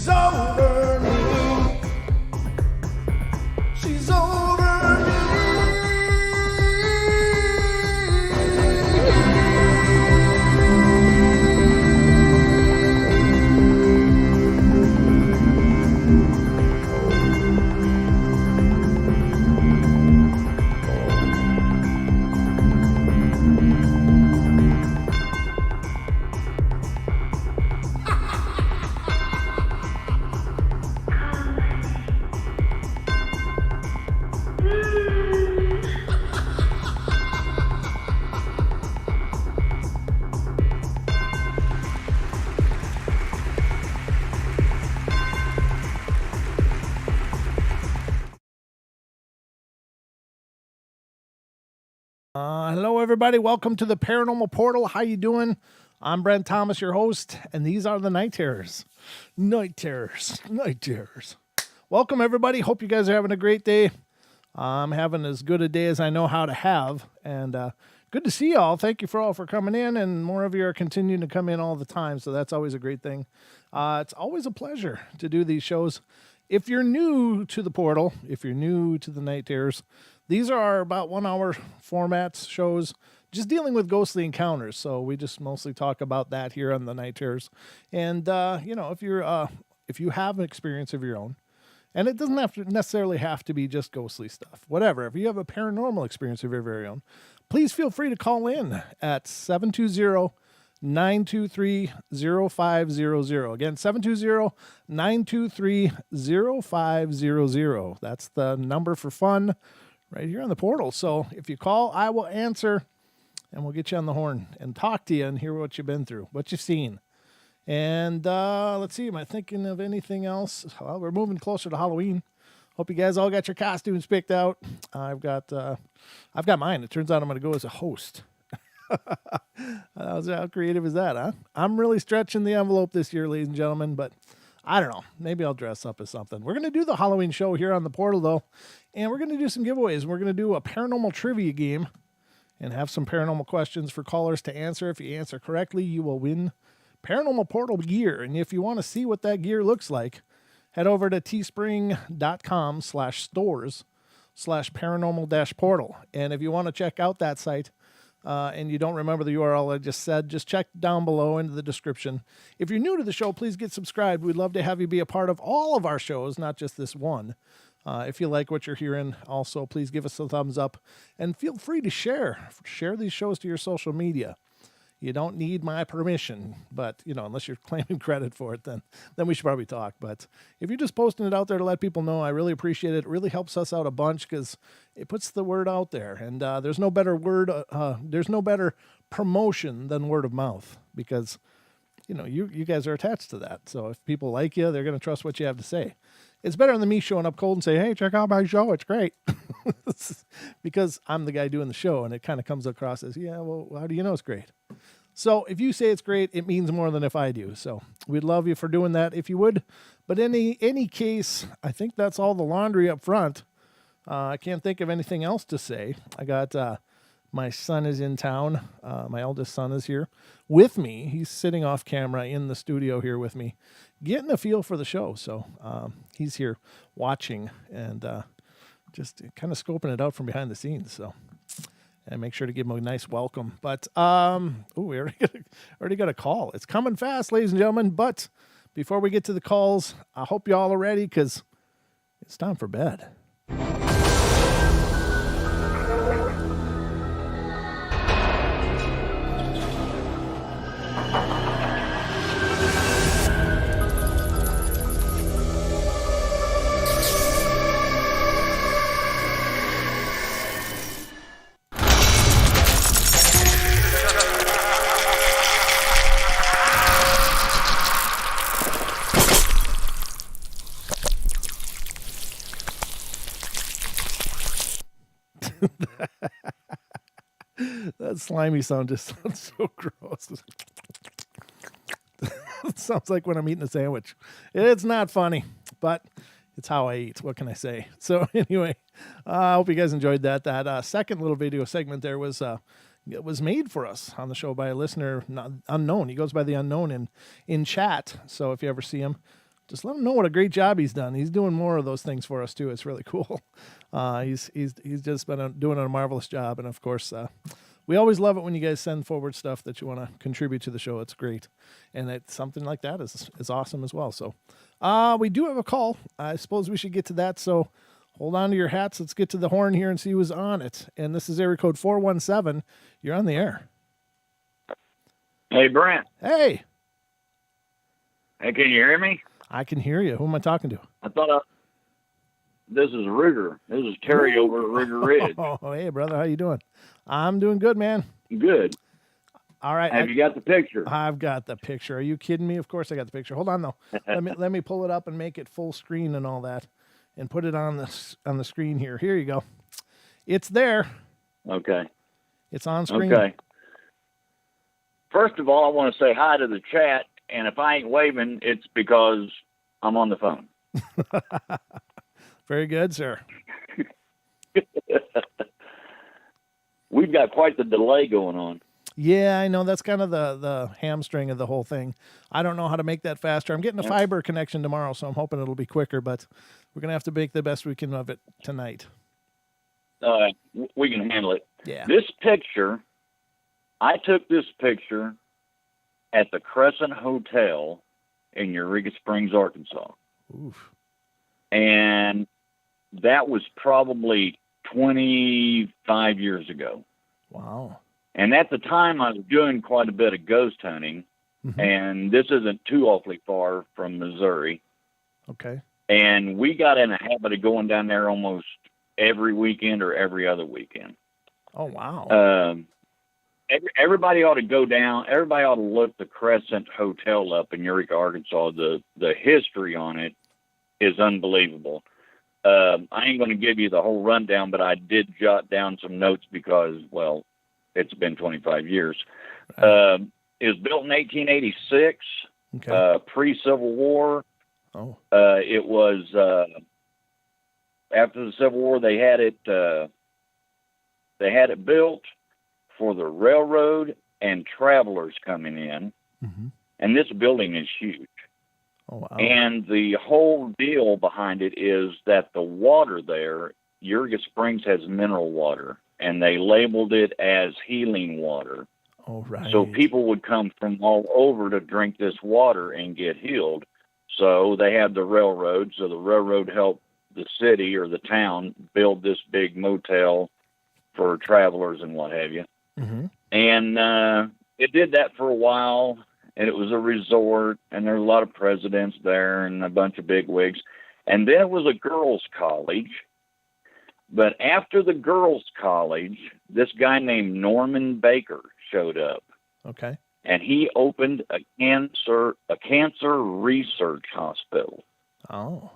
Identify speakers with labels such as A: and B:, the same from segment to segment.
A: She's over me. She's over me. Hello, everybody. Welcome to the Paranormal Portal. How you doing? I'm Brent Thomas, your host, and these are the Night Terrors. Night Terrors. Night Terrors. Welcome, everybody. Hope you guys are having a great day. I'm having as good a day as I know how to have, and good to see y'all. Thank you for coming in, and more of you are continuing to come in all the time, so that's always a great thing. It's always a pleasure to do these shows. If you're new to the portal, if you're new to the Night Terrors, these are our about 1 hour formats shows, just dealing with ghostly encounters. So we just mostly talk about that here on the Night Terrors. And if you have an experience of your own, and it doesn't necessarily have to be just ghostly stuff, whatever. If you have a paranormal experience of your very own, please feel free to call in at 720-923-0500. Again, 720-923-0500. That's the number for fun right here on the portal. So if you call, I will answer, and we'll get you on the horn and talk to you and hear what you've been through, what you've seen. And let's see, am I thinking of anything else? Well, we're moving closer to Halloween. Hope you guys all got your costumes picked out. I've got mine. It turns out I'm going to go as a host. How creative is that, huh? I'm really stretching the envelope this year, ladies and gentlemen, but I don't know. Maybe I'll dress up as something. We're going to do the Halloween show here on the portal, though, and we're going to do some giveaways. We're going to do a paranormal trivia game and have some paranormal questions for callers to answer. If you answer correctly, you will win Paranormal Portal gear. And if you want to see what that gear looks like, head over to teespring.com/stores/paranormal-portal. And if you want to check out that site, and you don't remember the URL I just said, just check down below into the description. If you're new to the show, please get subscribed. We'd love to have you be a part of all of our shows, not just this one. If you like what you're hearing, also, please give us a thumbs up. And feel free to share these shows to your social media. You don't need my permission, but, unless you're claiming credit for it, then we should probably talk. But if you're just posting it out there to let people know, I really appreciate it. It really helps us out a bunch because it puts the word out there. And there's no better promotion than word of mouth because, you guys are attached to that. So if people like you, they're going to trust what you have to say. It's better than me showing up cold and say, hey, check out my show. It's great. Because I'm the guy doing the show, and it kind of comes across as, yeah, well, how do you know it's great? So if you say it's great, it means more than if I do. So we'd love you for doing that if you would. But in any case, I think that's all the laundry up front. I can't think of anything else to say. I got my son is in town. My eldest son is here with me. He's sitting off camera in the studio here with me, getting a feel for the show. So he's here watching and just kind of scoping it out from behind the scenes. So. And make sure to give them a nice welcome. But, we already got a call. It's coming fast, ladies and gentlemen. But before we get to the calls, I hope you all are ready because it's time for bed. That slimy sound just sounds so gross. It sounds like when I'm eating a sandwich. It's not funny, but it's how I eat. What can I say? So anyway, I hope you guys enjoyed that. That second little video segment there was it was made for us on the show by a listener, not unknown. He goes by the unknown in chat. So if you ever see him, just let him know what a great job he's done. He's doing more of those things for us too. It's really cool. He's just been doing a marvelous job. And of course, we always love it when you guys send forward stuff that you want to contribute to the show. It's great. And something like that is awesome as well. So we do have a call. I suppose we should get to that. So hold on to your hats. Let's get to the horn here and see who's on it. And this is area code 417. You're on the air.
B: Hey, Brent.
A: Hey.
B: Hey, can you hear me?
A: I can hear you. Who am I talking to?
B: This is Ruger. This is Terry over at Ruger Ridge.
A: Oh, hey, brother. How you doing? I'm doing good, man.
B: Good.
A: All right.
B: Have you got the picture?
A: I've got the picture. Are you kidding me? Of course I got the picture. Hold on, though. let me pull it up and make it full screen and all that and put it on the screen here. Here you go. It's there.
B: Okay.
A: It's on screen.
B: Okay. First of all, I want to say hi to the chat, and if I ain't waving, it's because I'm on the phone.
A: Very good, sir.
B: We've got quite the delay going on.
A: Yeah, I know. That's kind of the hamstring of the whole thing. I don't know how to make that faster. I'm getting a fiber connection tomorrow, so I'm hoping it'll be quicker, but we're going to have to make the best we can of it tonight.
B: We can handle it.
A: Yeah.
B: This picture, I took this picture at the Crescent Hotel in Eureka Springs, Arkansas.
A: Oof.
B: And that was probably 25 years ago.
A: Wow.
B: And at the time, I was doing quite a bit of ghost hunting, and this isn't too awfully far from Missouri.
A: Okay.
B: And we got in a habit of going down there almost every weekend or every other weekend.
A: Oh, wow.
B: Everybody ought to go down. Everybody ought to look the Crescent Hotel up in Eureka, Arkansas. The history on it is unbelievable. I ain't going to give you the whole rundown, but I did jot down some notes because, well, it's been 25 years. It was built in 1886, pre-Civil War.
A: Oh.
B: It was after the Civil War. They had it built for the railroad and travelers coming in, and this building is huge.
A: Oh, wow.
B: And the whole deal behind it is that the water there, Eureka Springs has mineral water, and they labeled it as healing water.
A: Oh, right.
B: So people would come from all over to drink this water and get healed. So they had the railroad. So the railroad helped the city or the town build this big motel for travelers and what have you. And it did that for a while, and it was a resort, and there were a lot of presidents there and a bunch of bigwigs. And then it was a girls' college. But after the girls' college, this guy named Norman Baker showed up.
A: Okay.
B: And he opened a cancer research hospital.
A: Oh.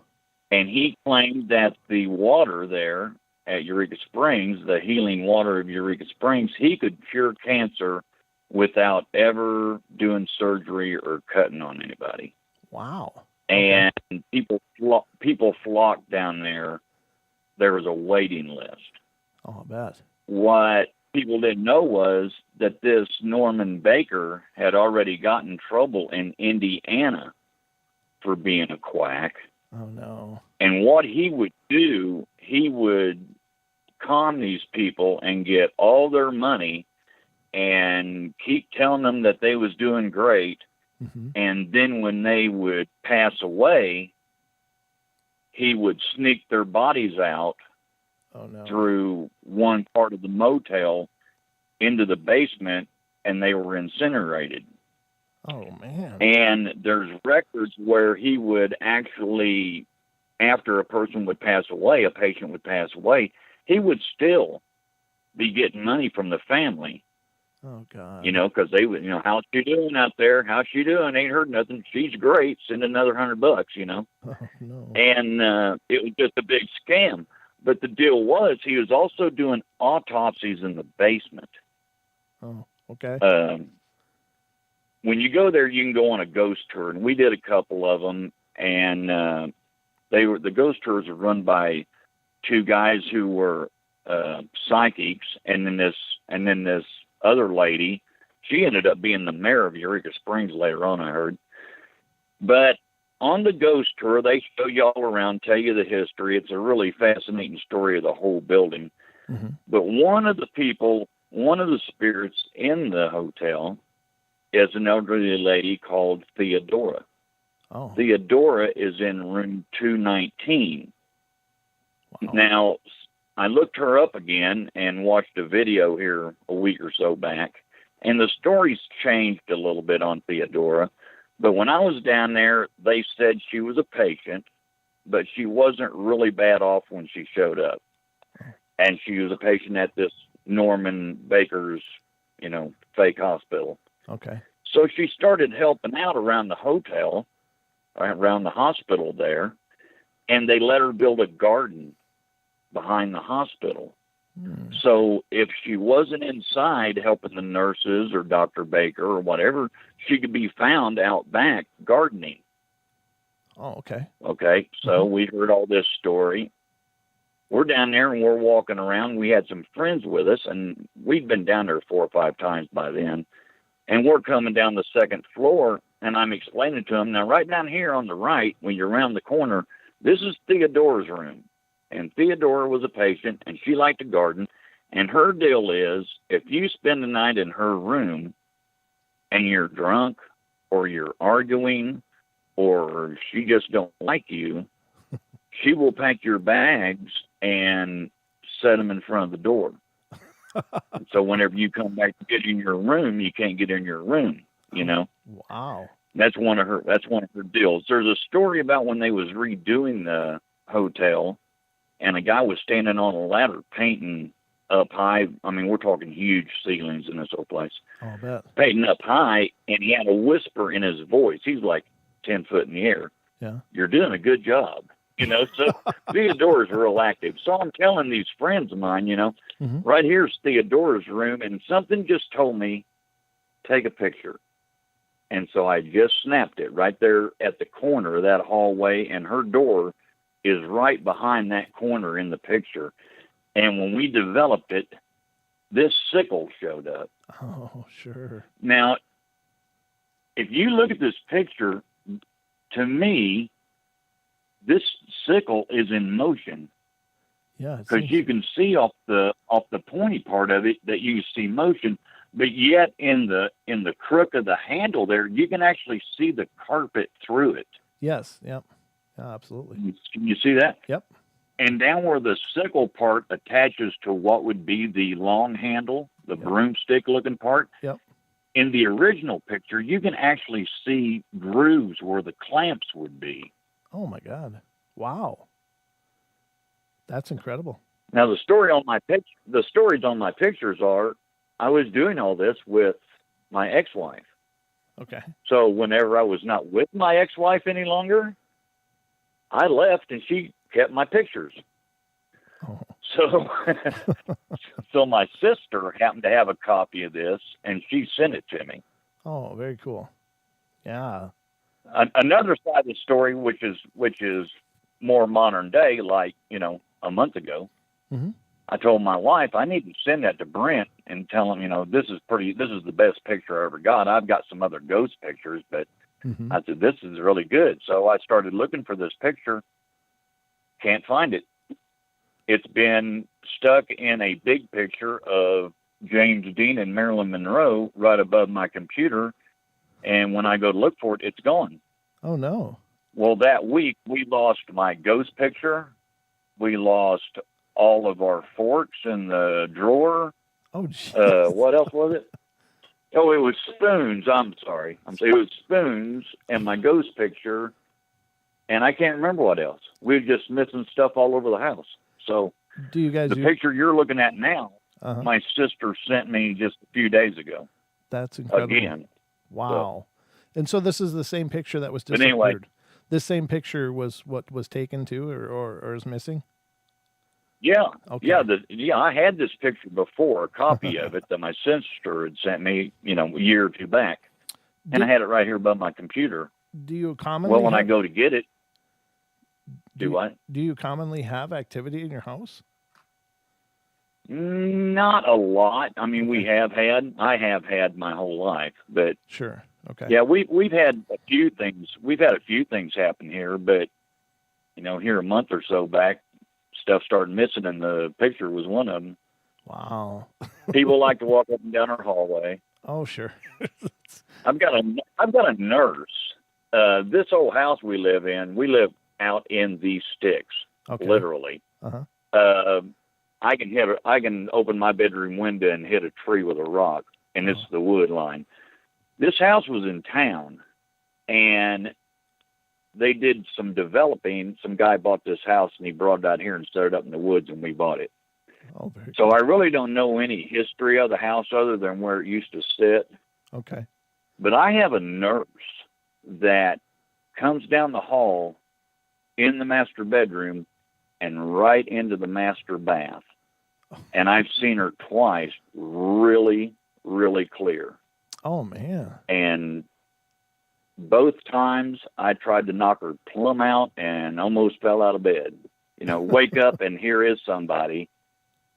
B: And he claimed that the water there at Eureka Springs, the healing water of Eureka Springs, he could cure cancer without ever doing surgery or cutting on anybody.
A: Wow.
B: And people flocked down there. There was a waiting list.
A: Oh, I bet.
B: What people didn't know was that this Norman Baker had already gotten in trouble in Indiana for being a quack.
A: Oh, no.
B: And what he would do, he would con these people and get all their money and keep telling them that they was doing great. And then when they would pass away, he would sneak their bodies out through one part of the motel into the basement, and they were incinerated.
A: Oh, man.
B: And there's records where he would actually, after a person would pass away, a patient would pass away, he would still be getting money from the family.
A: Oh, God.
B: You know, because they would, how's she doing out there? How's she doing? Ain't heard nothing. She's great. Send another $100,
A: Oh, no.
B: And it was just a big scam. But the deal was he was also doing autopsies in the basement.
A: Oh, okay.
B: When you go there, you can go on a ghost tour, and we did a couple of them. And the ghost tours are run by two guys who were psychics, and then this other lady, she ended up being the mayor of Eureka Springs later on, I heard. But on the ghost tour, they show you all around, tell you the history. It's a really fascinating story of the whole building.
A: Mm-hmm.
B: But one of the spirits in the hotel is an elderly lady called Theodora.
A: Oh.
B: Theodora is in room 219.
A: Wow.
B: Now, I looked her up again and watched a video here a week or so back, and the story's changed a little bit on Theodora. But when I was down there, they said she was a patient, but she wasn't really bad off when she showed up. And she was a patient at this Norman Baker's, fake hospital.
A: Okay.
B: So she started helping out around the hotel, around the hospital there, and they let her build a garden behind the hospital. So if she wasn't inside helping the nurses or Dr. Baker or whatever, she could be found out back gardening.
A: Oh, okay.
B: Okay, so we heard all this story. We're down there and we're walking around. We had some friends with us, and we'd been down there 4 or 5 times by then. And we're coming down the second floor, and I'm explaining to them, now right down here on the right, when you're around the corner, this is Theodora's room. And Theodora was a patient, and she liked to garden. And her deal is, if you spend the night in her room and you're drunk or you're arguing or she just don't like you, she will pack your bags and set them in front of the door. So whenever you come back to get in your room, you can't get in your room,
A: Wow.
B: That's one of her deals. There's a story about when they was redoing the hotel, and a guy was standing on a ladder painting up high. I mean, we're talking huge ceilings in this whole place.
A: Oh, I bet.
B: Painting up high, and he had a whisper in his voice. He's like 10 foot in the air.
A: Yeah.
B: You're doing a good job. So Theodora's real active. So I'm telling these friends of mine, right here's Theodora's room, and something just told me, take a picture. And so I just snapped it right there at the corner of that hallway, and her door is right behind that corner in the picture. And when we developed it, this sickle showed up.
A: Oh, sure.
B: Now, if you look at this picture, to me, this sickle is in motion.
A: Yeah.
B: Because you can see off the pointy part of it that you see motion, but yet in the crook of the handle there, you can actually see the carpet through it.
A: Yes. Yep. Yeah, absolutely.
B: Can you see that?
A: Yep.
B: And down where the sickle part attaches to what would be the long handle, the broomstick looking part.
A: Yep.
B: In the original picture, you can actually see grooves where the clamps would be.
A: Oh my God. Wow. That's incredible.
B: Now the stories on my pictures are, I was doing all this with my ex-wife.
A: Okay.
B: So whenever I was not with my ex-wife any longer, I left and she kept my pictures.
A: Oh.
B: So my sister happened to have a copy of this, and she sent it to me.
A: Oh, very cool. Yeah.
B: Another side of the story, which is more modern day, like a month ago, I told my wife I need to send that to Brent and tell him, this is the best picture I ever got. I've got some other ghost pictures, but I said, this is really good. So I started looking for this picture. Can't find it. It's been stuck in a big picture of James Dean and Marilyn Monroe right above my computer. And when I go to look for it, it's gone.
A: Oh, no.
B: Well, that week we lost my ghost picture. We lost all of our forks in the drawer.
A: Oh, geez.
B: What else was it? Oh, it was spoons. I'm sorry. It was spoons and my ghost picture. And I can't remember what else. We were just missing stuff all over the house. So
A: do you guys
B: the picture you're looking at now, my sister sent me just a few days ago.
A: That's incredible.
B: Again.
A: Wow. And so this is the same picture that was disappeared.
B: But anyway,
A: this same picture was what was taken too, or is missing?
B: Yeah.
A: Okay.
B: Yeah, I had this picture before, a copy of it that my sister had sent me, a year or two back. And I had it right here above my computer.
A: Do you commonly
B: Well, when I go to get it, do
A: you commonly have activity in your house?
B: Not a lot. I mean, I have had my whole life, but
A: sure. Okay.
B: Yeah, we've had a few things. We've had a few things happen here, but here a month or so back, stuff started missing, and the picture was one of them.
A: Wow.
B: People like to walk up and down our hallway.
A: Oh, sure.
B: I've got a nurse. This old house we live in, we live out in the sticks,
A: Okay.
B: literally.
A: Uh-huh.
B: I can open my bedroom window and hit a tree with a rock, and it's the wood line. This house was in town, and they did some developing. Some guy bought this house, and he brought it out here and set it up in the woods, and we bought it.
A: Oh, very
B: So
A: cool.
B: I really don't know any history of the house other than where it used to sit.
A: Okay.
B: But I have a nurse that comes down the hall in the master bedroom and right into the master bath. And I've seen her twice really, really clear.
A: Oh, man.
B: And both times I tried to knock her plumb out and almost fell out of bed. Wake up and here is somebody.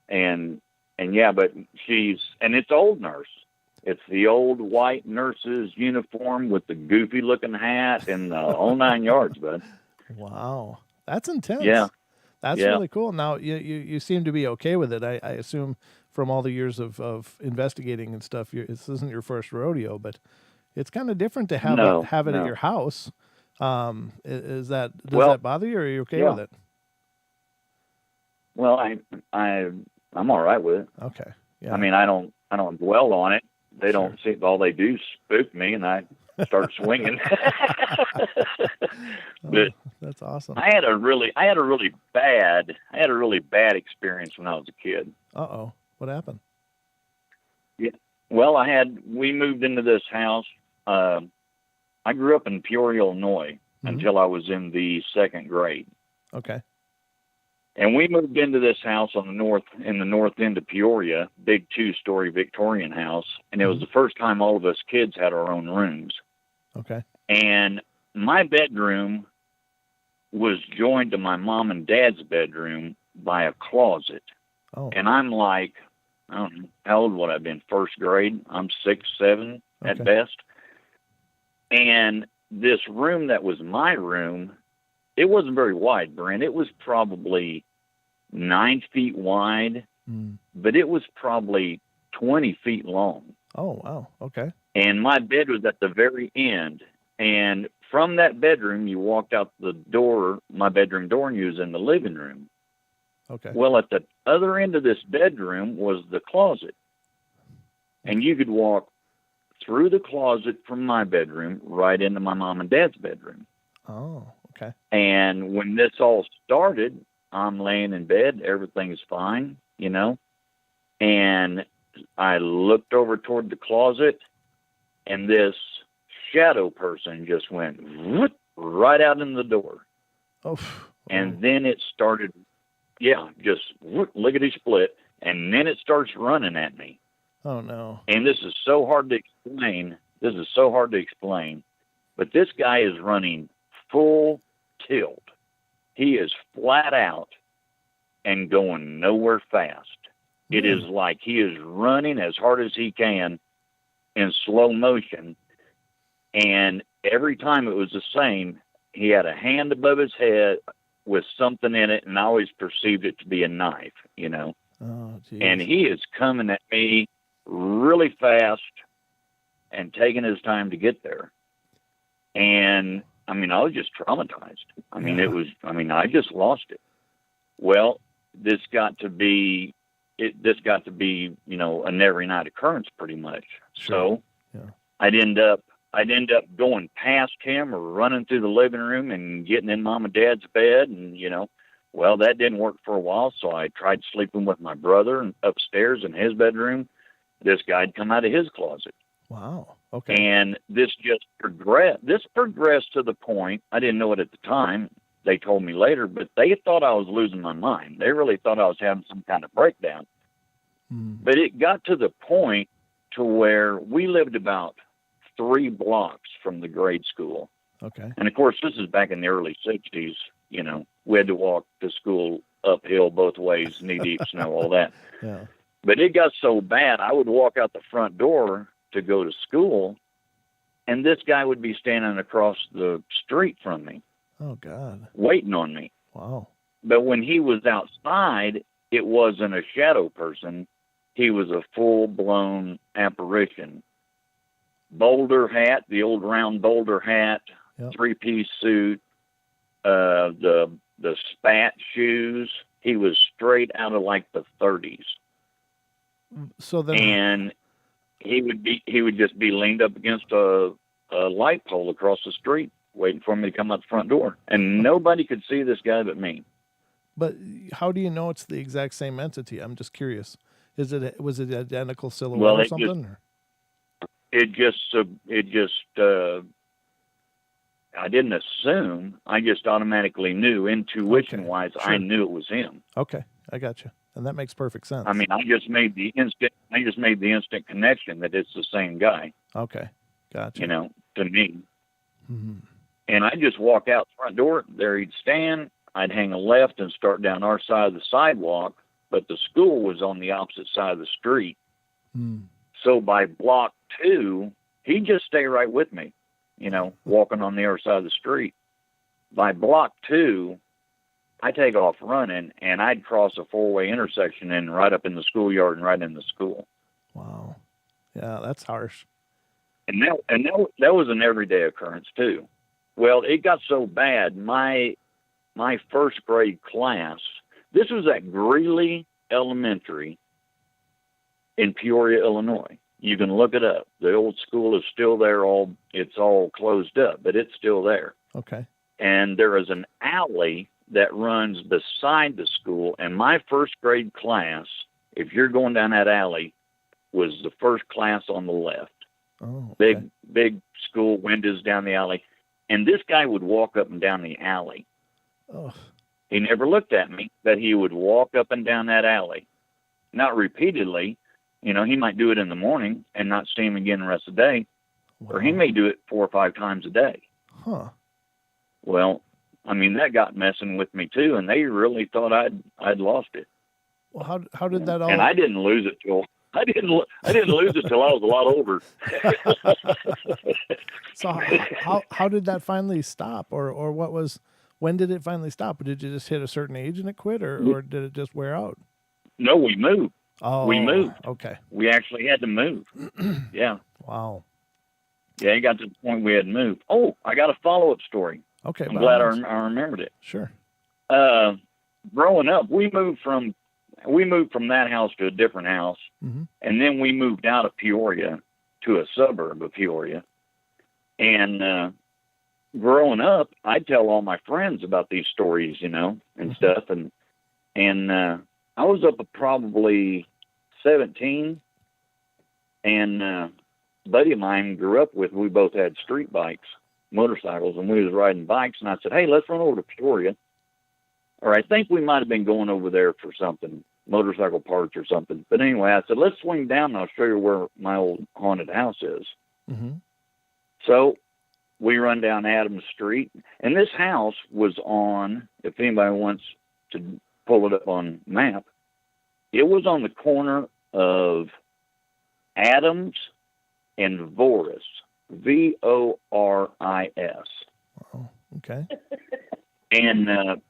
B: And yeah, but it's old nurse. It's the old white nurse's uniform with the goofy looking hat and the whole 9 yards, bud.
A: Wow. That's intense.
B: Yeah.
A: That's
B: Yeah.
A: really cool. Now, you seem to be okay with it. I assume from all the years of investigating and stuff, this isn't your first rodeo, but it's kind of different to have it at your house. Does that bother you, or are you okay with it?
B: Well, I'm all right with it.
A: Okay. Yeah.
B: I mean, I don't dwell on it. They don't see, all they do is spook me, and I start swinging. But
A: that's awesome.
B: I had a really bad experience when I was a kid.
A: Uh-oh. What happened?
B: Yeah. Well, we moved into this house. I grew up in Peoria, Illinois, until I was in the second grade.
A: Okay.
B: And we moved into this house in the north end of Peoria, big 2-story Victorian house. And it was the first time all of us kids had our own rooms.
A: Okay.
B: And my bedroom was joined to my mom and dad's bedroom by a closet.
A: Oh.
B: And I'm like, I don't know, how old would I have been? First grade? I'm 6, 7 at best. And this room that was my room, it wasn't very wide, Brent. It was probably 9 feet wide, but it was probably 20 feet long.
A: Oh, wow. Okay.
B: And my bed was at the very end. And from that bedroom, you walked out the door, my bedroom door, and you was in the living room.
A: Okay.
B: Well, at the other end of this bedroom was the closet. And you could walk through the closet from my bedroom right into my mom and dad's bedroom.
A: Oh, okay.
B: And when this all started, I'm laying in bed, everything's fine, and I looked over toward the closet, and this shadow person just went right out in the door.
A: Oh.
B: And then it started, just lickety split, and then it starts running at me.
A: Oh, no.
B: And this is so hard to explain. But this guy is running full tilt. He is flat out and going nowhere fast. It is like he is running as hard as he can in slow motion. And every time it was the same. He had a hand above his head with something in it, and I always perceived it to be a knife,
A: Oh, geez.
B: And he is coming at me really fast and taking his time to get there. And I was just traumatized. I just lost it. Well, this got to be, an every night occurrence pretty much.
A: Sure.
B: So I'd end up going past him or running through the living room and getting in mom and dad's bed. And, well, that didn't work for a while. So I tried sleeping with my brother upstairs in his bedroom. This guy'd come out of his closet.
A: Wow. Okay.
B: And this just progressed. This progressed to the point, I didn't know it at the time. They told me later, but they thought I was losing my mind. They really thought I was having some kind of breakdown. But it got to the point to where we lived about 3 blocks from the grade school.
A: Okay.
B: And of course, this is back in the early 60s. We had to walk to school uphill both ways, knee deep snow, all that.
A: Yeah.
B: But it got so bad, I would walk out the front door to go to school, and this guy would be standing across the street from me,
A: Oh, God.
B: waiting on me.
A: Wow.
B: But when he was outside, it wasn't a shadow person. He was a full-blown apparition. Boulder hat, the old round boulder hat,
A: Yep.
B: 3-piece suit, the spat shoes. He was straight out of like the 30s.
A: So then,
B: And he would just be leaned up against a light pole across the street, waiting for me to come out the front door. And nobody could see this guy but me.
A: but how do you know it's the exact same entity? I'm just curious. Was it identical silhouette
B: Well,
A: or
B: it
A: something? Or?
B: I didn't assume. I just automatically knew, intuition-wise,
A: Okay, sure.
B: I knew it was him.
A: Okay, I got you, and that makes perfect sense.
B: I mean, I just made the instant connection that it's the same guy.
A: Okay, gotcha.
B: You know, to me.
A: Mhm.
B: And I just walk out the front door. There he'd stand. I'd hang a left and start down our side of the sidewalk, but the school was on the opposite side of the street.
A: Mm.
B: So by block 2, he'd just stay right with me, you know, walking on the other side of the street. By block 2, I take off running, and I'd cross a 4-way intersection and right up in the schoolyard and right in the school.
A: Wow. Yeah, that's harsh.
B: And that was an everyday occurrence too. Well, it got so bad. My first grade class. This was at Greeley Elementary in Peoria, Illinois. You can look it up. The old school is still there. It's all closed up, but it's still there.
A: Okay.
B: And there is an alley that runs beside the school. And my first grade class, if you're going down that alley, was the first class on the left.
A: Oh, okay.
B: Big school, windows down the alley. And this guy would walk up and down the alley.
A: Oh,
B: He never looked at me, but he would walk up and down that alley. Not repeatedly. You know, he might do it in the morning and not see him again the rest of the day.
A: wow.
B: Or he may do it 4 or 5 times a day.
A: Huh.
B: Well, I mean, that got messing with me too, and they really thought I'd lost it.
A: Well, how did that all?
B: And I didn't lose it till I didn't lose it till I was a lot older.
A: So how did that finally stop, or what was? When did it finally stop? Did you just hit a certain age and it quit, or did it just wear out?
B: No, we moved.
A: Oh,
B: We moved.
A: Okay.
B: We actually had to move. Yeah.
A: Wow.
B: Yeah, it got to the point we had to move. Oh, I got a follow-up story.
A: Okay.
B: I'm
A: by
B: glad
A: all means.
B: I remembered it.
A: Sure.
B: Growing up, we moved from that house to a different house,
A: Mm-hmm.
B: and then we moved out of Peoria to a suburb of Peoria. And growing up, I'd tell all my friends about these stories, you know, and stuff. And I was up at probably 17, and a buddy of mine grew up with. We both had street bikes, motorcycles, and we was riding bikes. And I said, "Hey, let's run over to Peoria." Or I think we might have been going over there for something, motorcycle parts or something. But anyway, I said, let's swing down and I'll show you where my old haunted house is.
A: Mm-hmm.
B: So we run down Adams Street, and this house was on, if anybody wants to pull it up on map, it was on the corner of Adams and Voris, Voris.
A: Wow. Okay.
B: And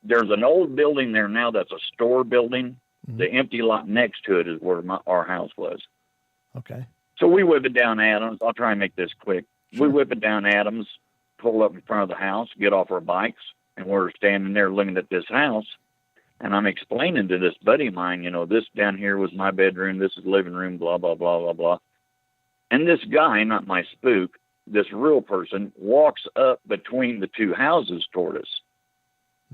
B: there's an old building there now that's a store building.
A: Mm-hmm.
B: The empty lot next to it is where our house was.
A: Okay.
B: So we whip it down Adams. I'll try and make this quick.
A: Sure.
B: We whip it down Adams, pull up in front of the house, get off our bikes, and we're standing there looking at this house. And I'm explaining to this buddy of mine, you know, this down here was my bedroom, this is the living room, blah, blah, blah, blah, blah. And this guy, not my spook, this real person, walks up between the two houses toward us.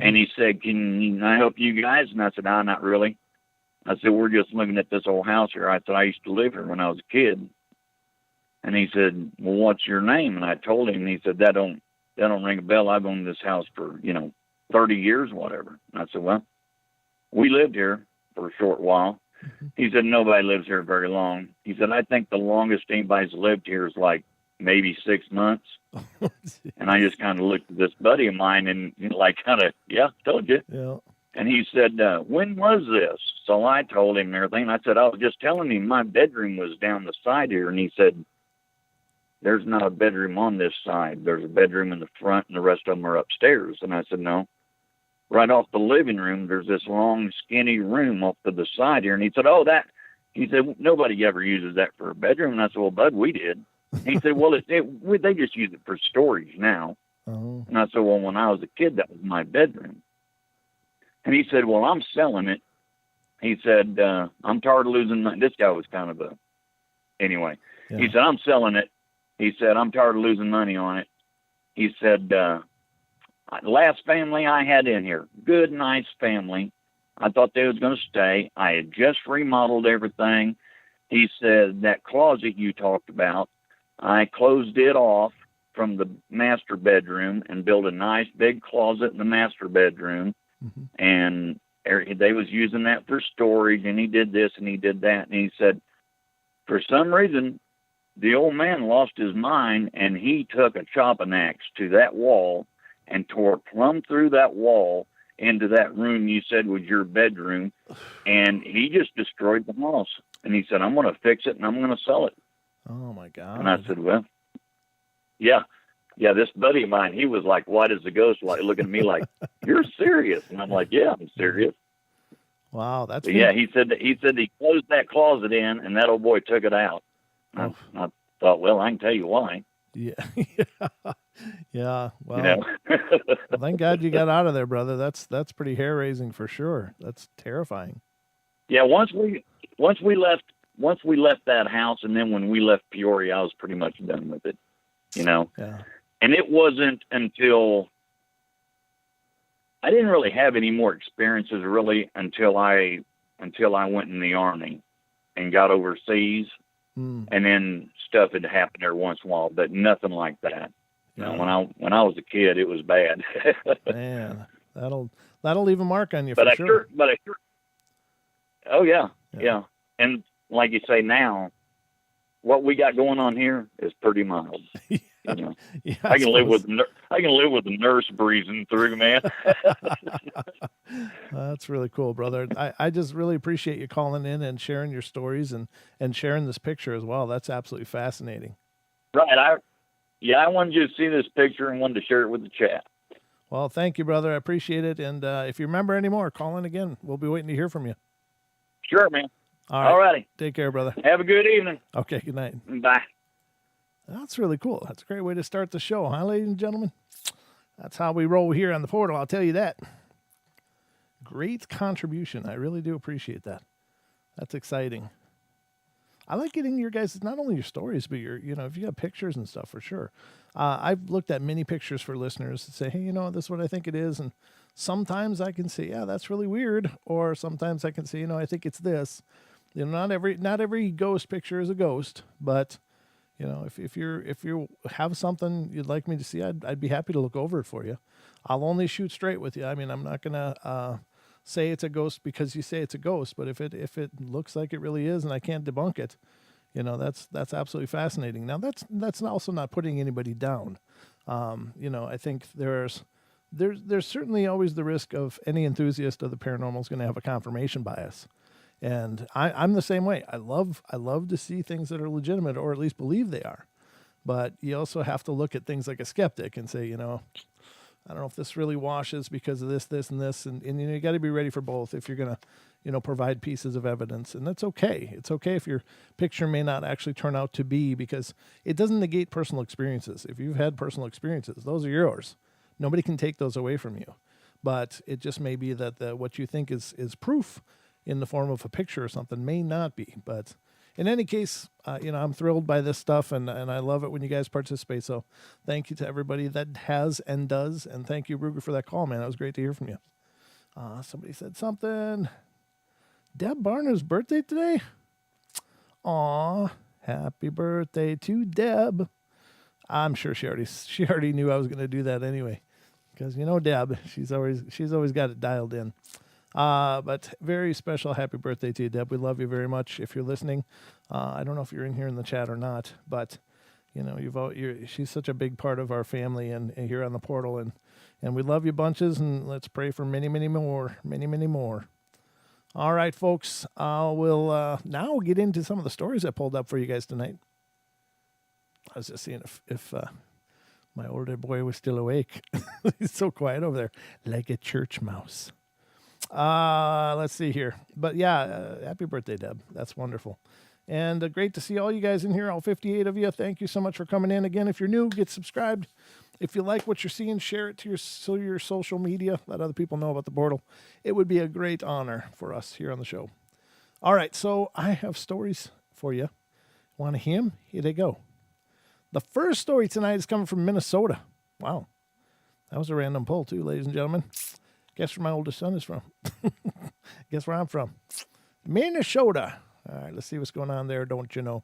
B: And he said, "Can I help you guys?" And I said, "No, not really." I said, "We're just looking at this old house here." I said, "I used to live here when I was a kid." And he said, "Well, what's your name?" And I told him, and he said, that don't ring a bell. I've owned this house for, 30 years, whatever. And I said, "Well, we lived here for a short while."
A: Mm-hmm.
B: He said, "Nobody lives here very long." He said, "I think the longest anybody's lived here is like maybe 6 months." And I just kind of looked at this buddy of mine and yeah, told you.
A: Yeah.
B: And he said, "When was this?" So I told him and everything. I said, "I was just telling him my bedroom was down the side here." And he said, there's not a bedroom on this side. There's a bedroom in the front, and the rest of them are upstairs. And I said, no. Right off the living room, there's this long, skinny room off to the side here. And he said, oh, that. He said, nobody ever uses that for a bedroom. And I said, well, Bud, we did. And he said, well, they just use it for storage now.
A: Oh.
B: And I said, well, when I was a kid, that was my bedroom. And he said, well, I'm selling it. He said, I'm tired of losing money. This guy was kind of anyway.
A: Yeah.
B: He said, I'm selling it. He said, I'm tired of losing money on it. He said, last family I had in here, good, nice family. I thought they was going to stay. I had just remodeled everything. He said, that closet you talked about, I closed it off from the master bedroom and built a nice big closet in the master bedroom.
A: Mm-hmm.
B: And they was using that for storage, and he did this and he did that. And he said, for some reason, the old man lost his mind, and he took a chopping axe to that wall and tore plumb through that wall into that room you said was your bedroom. And he just destroyed the house. And he said, I'm going to fix it and I'm going to sell it.
A: Oh my God.
B: And I said, well, yeah, this buddy of mine, he was like white as a ghost, like looking at me like, you're serious. And I'm like, yeah, I'm serious.
A: Wow. That's,
B: yeah. He said he closed that closet in and that old boy took it out.
A: Oh.
B: I thought, well, I can tell you why.
A: Yeah. Yeah. Well,
B: you know?
A: well, thank God you got out of there, brother. That's pretty hair raising for sure. That's terrifying.
B: Yeah. Once we left that house, and then when we left Peoria, I was pretty much done with it, you know?
A: Yeah.
B: And it wasn't until I didn't really have any more experiences really until I went in the Army and got overseas. And then stuff had happened every once in a while, but nothing like that.
A: Yeah.
B: You know, when I was a kid, it was bad.
A: Man, that'll leave a mark on you
B: but
A: for
B: I
A: sure.
B: Oh yeah. And like you say now, what we got going on here is pretty mild.
A: Yeah.
B: You know?
A: Yeah,
B: I can live with the nurse breezing through, man.
A: That's really cool, brother. I just really appreciate you calling in and sharing your stories and sharing this picture as well. That's absolutely fascinating.
B: Right. I wanted you to see this picture and wanted to share it with the chat.
A: Well, thank you, brother. I appreciate it. And if you remember any more, call in again. We'll be waiting to hear from you.
B: Sure, man.
A: All
B: right. Alrighty.
A: Take care, brother.
B: Have a good evening.
A: Okay, good night.
B: Bye.
A: That's really cool. That's a great way to start the show, huh, ladies and gentlemen? That's how we roll here on the portal, I'll tell you that. Great contribution. I really do appreciate that. That's exciting. I like getting your guys, not only your stories, but if you got pictures and stuff, for sure. I've looked at many pictures for listeners to say, hey, this is what I think it is. And sometimes I can say, yeah, that's really weird. Or sometimes I can say, I think it's this. Not every ghost picture is a ghost, but if you have something you'd like me to see, I'd be happy to look over it for you. I'll only shoot straight with you. I mean, I'm not gonna say it's a ghost because you say it's a ghost, but if it looks like it really is and I can't debunk it, that's absolutely fascinating. Now that's also not putting anybody down. I think there's certainly always the risk of any enthusiast of the paranormal is going to have a confirmation bias. And I'm the same way. I love to see things that are legitimate, or at least believe they are. But you also have to look at things like a skeptic and say, I don't know if this really washes because of this, and this. And you got to be ready for both if you're going to, provide pieces of evidence. And that's okay. It's okay if your picture may not actually turn out to be, because it doesn't negate personal experiences. If you've had personal experiences, those are yours. Nobody can take those away from you. But it just may be that what you think is proof in the form of a picture or something may not be. But in any case, I'm thrilled by this stuff, and I love it when you guys participate. So thank you to everybody that has and does. And thank you, Ruger, for that call, man. That was great to hear from you. Somebody said something. Deb Barner's birthday today? Aw, happy birthday to Deb. I'm sure she already knew I was going to do that anyway. Because Deb, she's always got it dialed in. But very special happy birthday to you, Deb. We love you very much. If you're listening, I don't know if you're in here in the chat or not, but she's such a big part of our family and here on the portal, and we love you bunches, and let's pray for many, many more, many, many more. All right, folks, we'll now get into some of the stories I pulled up for you guys tonight. I was just seeing if my older boy was still awake. He's so quiet over there, like a church mouse. Let's see here. But yeah, happy birthday, Deb. That's wonderful. And great to see all you guys in here, all 58 of you. Thank you so much for coming in. Again, if you're new, get subscribed. If you like what you're seeing, share it to your social media. Let other people know about the portal. It would be a great honor for us here on the show. All right, so I have stories for you. Want to hear them? Here they go. The first story tonight is coming from Minnesota. Wow. That was a random pull, too, ladies and gentlemen. Guess where my oldest son is from. Guess where I'm from. Minnesota. All right, let's see what's going on there, don't you know?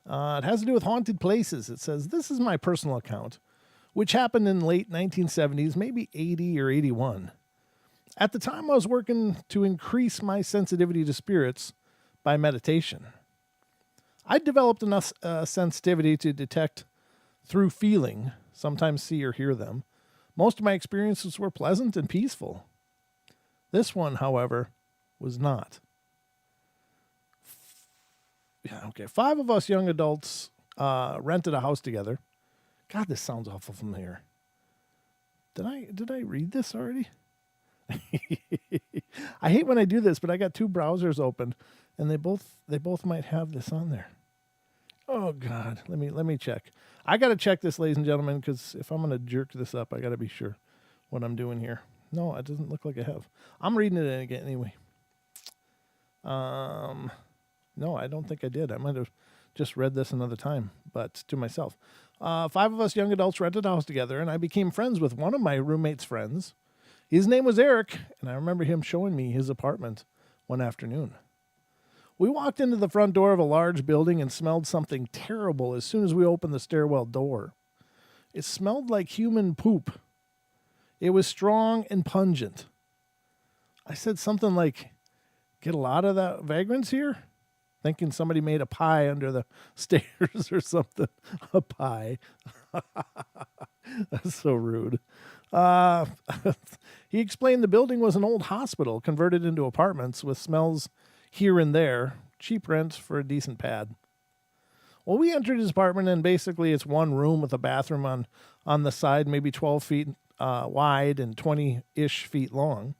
A: It has to do with haunted places. It says, this is my personal account, which happened in the late 1970s, maybe 80 or 81. At the time, I was working to increase my sensitivity to spirits by meditation. I developed enough sensitivity to detect through feeling, sometimes see or hear them. Most of my experiences were pleasant and peaceful. This one, however, was not. Yeah, okay. 5 of us young adults rented a house together. God, this sounds awful familiar. Did I read this already? I hate when I do this, but I got 2 browsers open, and they both might have this on there. Oh God, let me check. I got to check this, ladies and gentlemen, because if I'm going to jerk this up, I got to be sure what I'm doing here. No, it doesn't look like I have. I'm reading it again anyway. No, I don't think I did. I might have just read this another time, but to myself. 5 of us young adults rented a house together, and I became friends with one of my roommate's friends. His name was Eric, and I remember him showing me his apartment one afternoon. We walked into the front door of a large building and smelled something terrible as soon as we opened the stairwell door. It smelled like human poop. It was strong and pungent. I said something like, "Get a lot of that vagrants here?" Thinking somebody made a pie under the stairs or something. A pie. That's so rude. He explained the building was an old hospital converted into apartments with smells here and there. Cheap rent for a decent pad. Well, we entered his apartment, and basically it's one room with a bathroom on the side, maybe 12 feet wide and 20-ish feet long.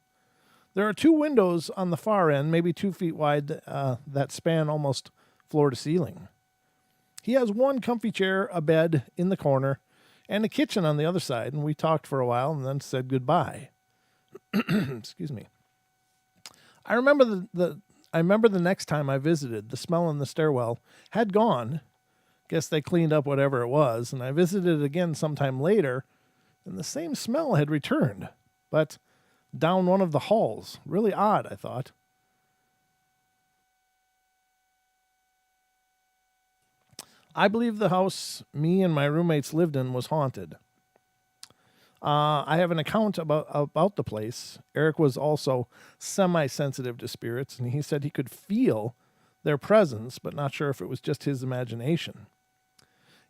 A: There are 2 windows on the far end, maybe 2 feet wide, that span almost floor to ceiling. He has 1 comfy chair, a bed in the corner, and a kitchen on the other side, and we talked for a while and then said goodbye. Excuse me. I remember the next time I visited, the smell in the stairwell had gone. Guess they cleaned up whatever it was, and I visited again sometime later, and the same smell had returned, but down one of the halls. Really odd, I thought. I believe the house me and my roommates lived in was haunted. I have an account about the place. Eric was also semi-sensitive to spirits, and he said he could feel their presence, but not sure if it was just his imagination.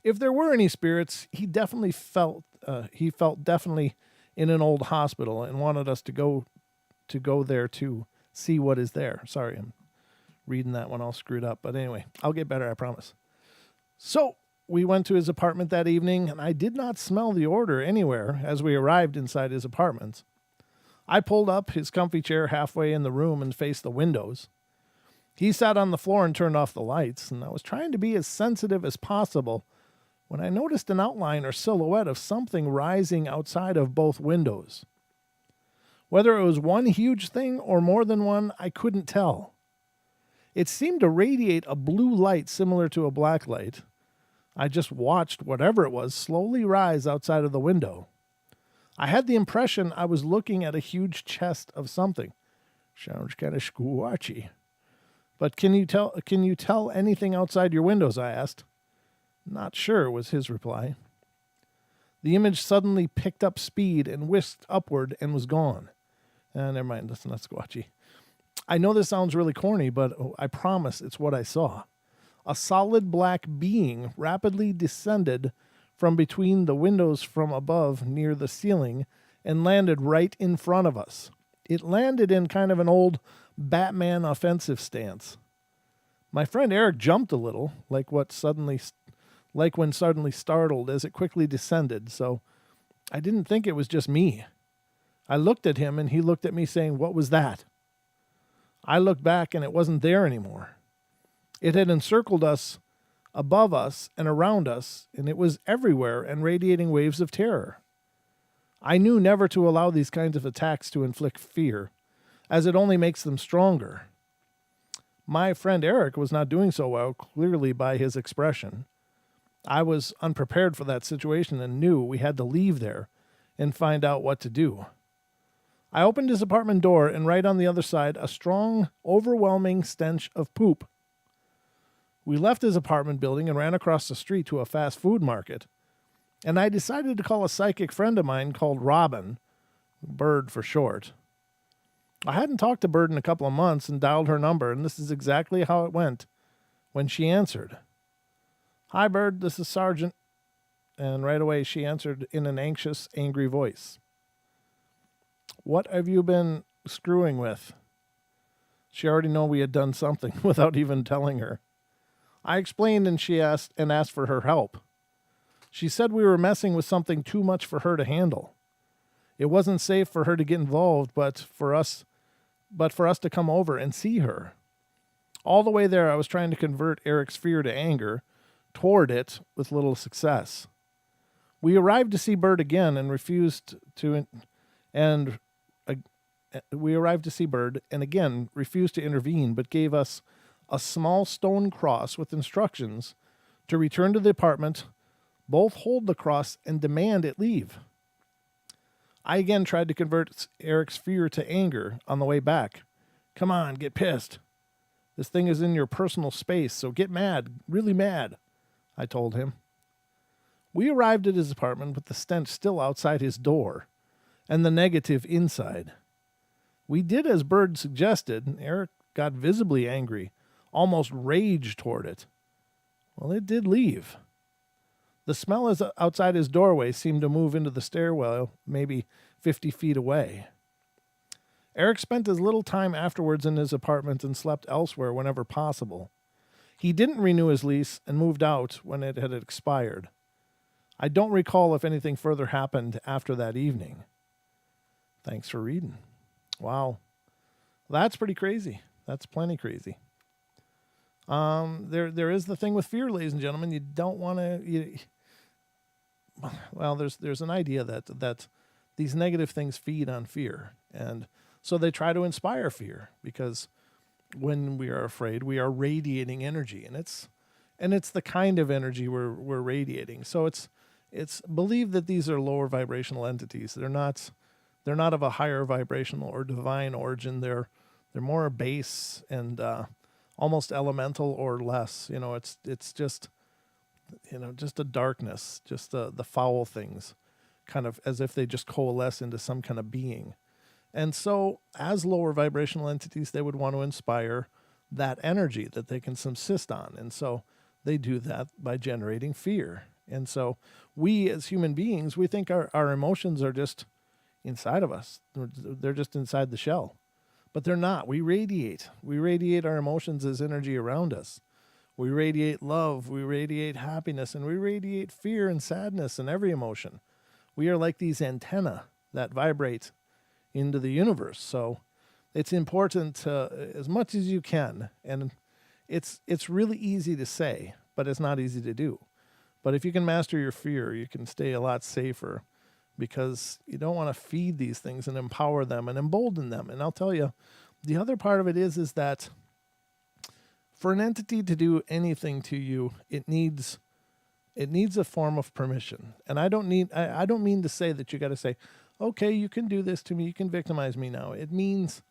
A: If there were any spirits, he felt definitely in an old hospital and wanted us to go there to see what is there. Sorry, I'm reading that one all screwed up, but anyway, I'll get better, I promise. So we went to his apartment that evening, and I did not smell the odor anywhere as we arrived inside his apartment. I pulled up his comfy chair halfway in the room and faced the windows. He sat on the floor and turned off the lights, and I was trying to be as sensitive as possible when I noticed an outline or silhouette of something rising outside of both windows. Whether it was one huge thing or more than one, I couldn't tell. It seemed to radiate a blue light similar to a black light. I just watched whatever it was slowly rise outside of the window. I had the impression I was looking at a huge chest of something. Sounds kind of squatchy. But can you tell anything outside your windows? I asked. Not sure, was his reply. The image suddenly picked up speed and whisked upward and was gone. Never mind, that's not squatchy. I know this sounds really corny, but I promise it's what I saw. A solid black being rapidly descended from between the windows from above near the ceiling and landed right in front of us. It landed in kind of an old Batman offensive stance. My friend Eric jumped a little, like like when suddenly startled as it quickly descended, so I didn't think it was just me. I looked at him and he looked at me saying, "What was that?" I looked back and it wasn't there anymore. It had encircled us, above us, and around us, and it was everywhere and radiating waves of terror. I knew never to allow these kinds of attacks to inflict fear, as it only makes them stronger. My friend Eric was not doing so well, clearly by his expression. I was unprepared for that situation and knew we had to leave there and find out what to do. I opened his apartment door, and right on the other side, a strong, overwhelming stench of poop. We left his apartment building and ran across the street to a fast food market, and I decided to call a psychic friend of mine called Robin, Bird for short. I hadn't talked to Bird in a couple of months and dialed her number, and this is exactly how it went when she answered. "Hi, Bird, this is Sergeant." And right away she answered in an anxious, angry voice. "What have you been screwing with?" She already knew we had done something without even telling her. I explained, and she asked for her help. She said we were messing with something too much for her to handle. It wasn't safe for her to get involved, but for us to come over and see her. All the way there, I was trying to convert Eric's fear to anger toward it with little success. We arrived to see Bird again and again refused to intervene, but gave us a small stone cross with instructions to return to the apartment, both hold the cross, and demand it leave. I again tried to convert Eric's fear to anger on the way back. "Come on, get pissed. This thing is in your personal space, so get mad, really mad," I told him. We arrived at his apartment with the stench still outside his door and the negative inside. We did as Bird suggested, and Eric got visibly angry, almost rage toward it. Well, it did leave. The smell outside his doorway seemed to move into the stairwell, maybe 50 feet away. Eric spent as little time afterwards in his apartment and slept elsewhere whenever possible. He didn't renew his lease and moved out when it had expired. I don't recall if anything further happened after that evening. Thanks for reading. Wow. That's pretty crazy. That's plenty crazy. There is the thing with fear, ladies and gentlemen. You don't want to... Well, there's an idea that these negative things feed on fear, and so they try to inspire fear, because when we are afraid, we are radiating energy, and it's the kind of energy we're radiating. So it's believed that these are lower vibrational entities. They're not of a higher vibrational or divine origin. They're more base and almost elemental or less. It's just just a darkness, just the foul things, kind of as if they just coalesce into some kind of being. And so as lower vibrational entities, they would want to inspire that energy that they can subsist on. And so they do that by generating fear. And so we as human beings, we think our emotions are just inside of us. They're just inside the shell. But they're not. We radiate. We radiate our emotions as energy around us. We radiate love, we radiate happiness, and we radiate fear and sadness and every emotion. We are like these antennae that vibrate into the universe. So it's important to, as much as you can, and it's really easy to say, but it's not easy to do. But if you can master your fear, you can stay a lot safer, because you don't want to feed these things and empower them and embolden them. And I'll tell you, the other part of it is that for an entity to do anything to you, it needs a form of permission. And I don't mean to say that you got to say, "Okay, you can do this to me, you can victimize me now." It means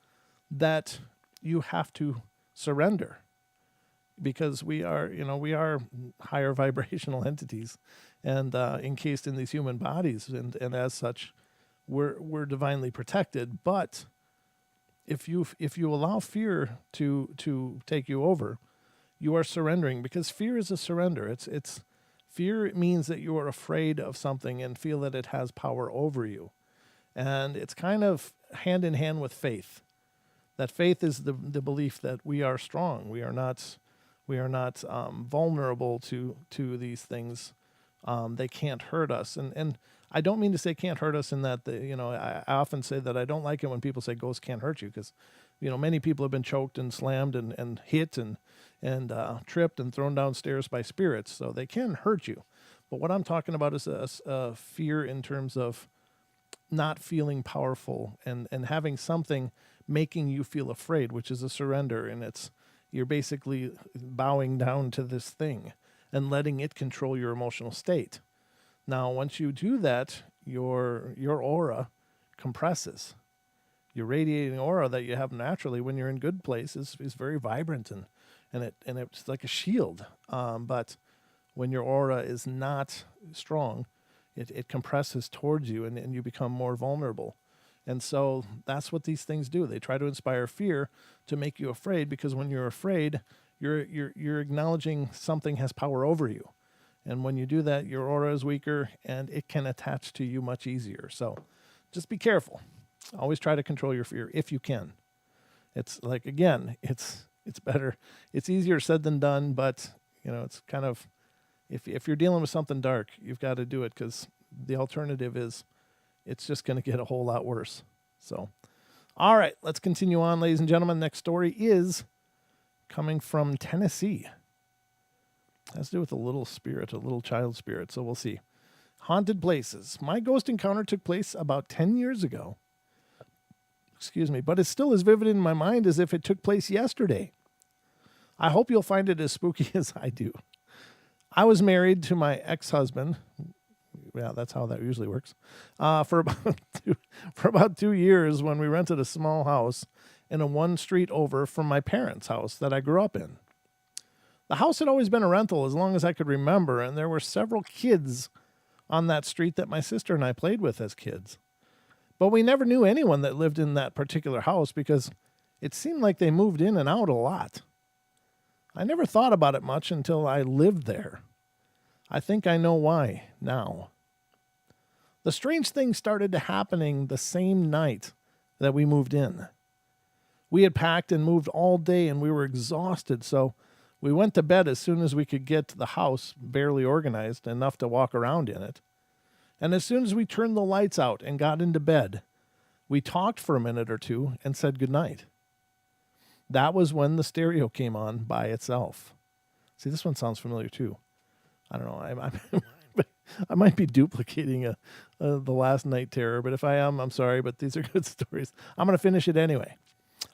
A: that you have to surrender, because we are higher vibrational entities, and encased in these human bodies, and as such, we're divinely protected. But if you allow fear to take you over, you are surrendering, because fear is a surrender. It's fear means that you are afraid of something and feel that it has power over you. And it's kind of hand in hand with faith. That faith is the belief that we are strong. We are not We are not vulnerable to these things. They can't hurt us, and I don't mean to say can't hurt us in that I often say that I don't like it when people say ghosts can't hurt you, because many people have been choked and slammed and hit and tripped and thrown downstairs by spirits, so they can hurt you. But what I'm talking about is a fear in terms of not feeling powerful and having something making you feel afraid, which is a surrender, and you're basically bowing down to this thing and letting it control your emotional state. Now, once you do that, your aura compresses. Your radiating aura that you have naturally when you're in good places is very vibrant and it's like a shield. But when your aura is not strong, it compresses towards you and you become more vulnerable. And so that's what these things do. They try to inspire fear to make you afraid, because when you're afraid, you're acknowledging something has power over you. And when you do that, your aura is weaker and it can attach to you much easier. So just be careful. Always try to control your fear if you can. It's like, again, it's better. It's easier said than done, but it's kind of, if you're dealing with something dark, you've got to do it, because the alternative is it's just going to get a whole lot worse. So, all right, let's continue on, ladies and gentlemen. Next story is coming from Tennessee. It has to do with a little spirit, a little child spirit. So we'll see. Haunted places. My ghost encounter took place about 10 years ago. Excuse me, but it's still as vivid in my mind as if it took place yesterday. I hope you'll find it as spooky as I do. I was married to my ex-husband. Yeah, that's how that usually works. For about 2 years, when we rented a small house in a one street over from my parents' house that I grew up in. The house had always been a rental as long as I could remember, and there were several kids on that street that my sister and I played with as kids. But we never knew anyone that lived in that particular house because it seemed like they moved in and out a lot. I never thought about it much until I lived there. I think I know why now. The strange thing started happening the same night that we moved in. We had packed and moved all day and we were exhausted, so we went to bed as soon as we could get to the house barely organized enough to walk around in it. And as soon as we turned the lights out and got into bed, we talked for a minute or two and said goodnight. That was when the stereo came on by itself. See, this one sounds familiar too. I don't know. I might be duplicating the last night terror, but if I am, I'm sorry, but these are good stories. I'm going to finish it anyway.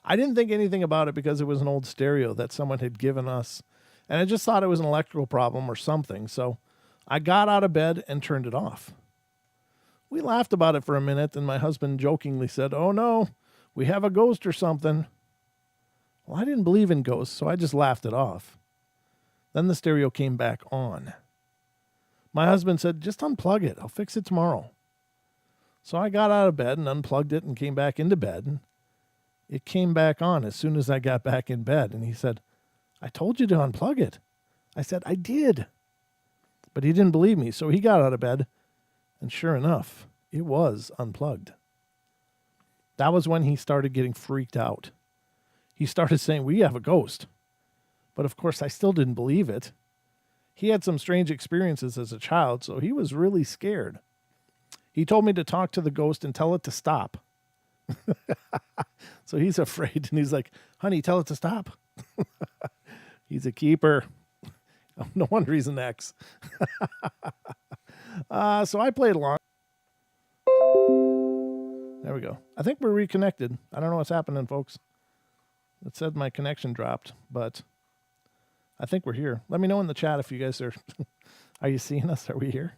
A: I didn't think anything about it because it was an old stereo that someone had given us, and I just thought it was an electrical problem or something, so I got out of bed and turned it off. We laughed about it for a minute, and my husband jokingly said, "Oh no, we have a ghost or something." Well, I didn't believe in ghosts, so I just laughed it off. Then the stereo came back on. My husband said, "Just unplug it. I'll fix it tomorrow." So I got out of bed and unplugged it and came back into bed. It came back on as soon as I got back in bed, and he said, "I told you to unplug it." I said, "I did." But he didn't believe me, so he got out of bed, and sure enough, it was unplugged. That was when he started getting freaked out. He started saying, "We have a ghost." But of course, I still didn't believe it. He had some strange experiences as a child, so he was really scared. He told me to talk to the ghost and tell it to stop. So he's afraid, and he's like, "Honey, tell it to stop." He's a keeper. No wonder he's an ex. So I played along. There we go. I think we're reconnected. I don't know what's happening, folks. It said my connection dropped, but I think we're here. Let me know in the chat if you guys are. Are you seeing us? Are we here?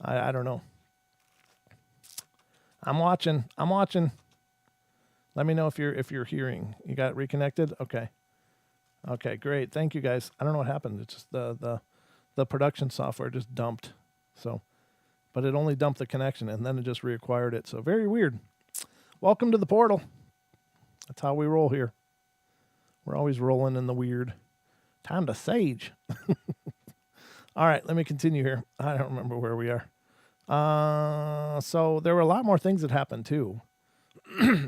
A: I don't know. I'm watching. Let me know if you're hearing. You got reconnected? Okay. Okay, great. Thank you guys. I don't know what happened. It's just the production software just dumped. So, but it only dumped the connection and then it just reacquired it. So very weird. Welcome to the portal. That's how we roll here. We're always rolling in the weird. Time to sage. All right, let me continue here. I don't remember where we are. So there were a lot more things that happened too.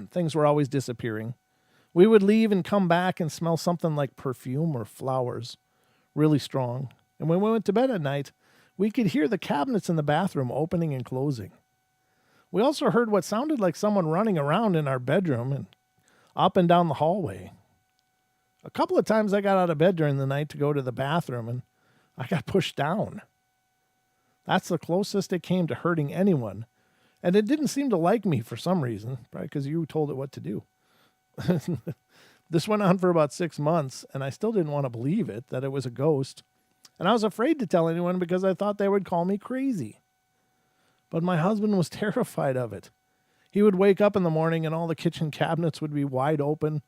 A: Things were always disappearing. We would leave and come back and smell something like perfume or flowers, really strong. And when we went to bed at night, we could hear the cabinets in the bathroom opening and closing. We also heard what sounded like someone running around in our bedroom and up and down the hallway. A couple of times I got out of bed during the night to go to the bathroom and I got pushed down. That's the closest it came to hurting anyone. And it didn't seem to like me for some reason, probably because you told it what to do. This went on for about 6 months, and I still didn't want to believe it, that it was a ghost. And I was afraid to tell anyone because I thought they would call me crazy. But my husband was terrified of it. He would wake up in the morning and all the kitchen cabinets would be wide open.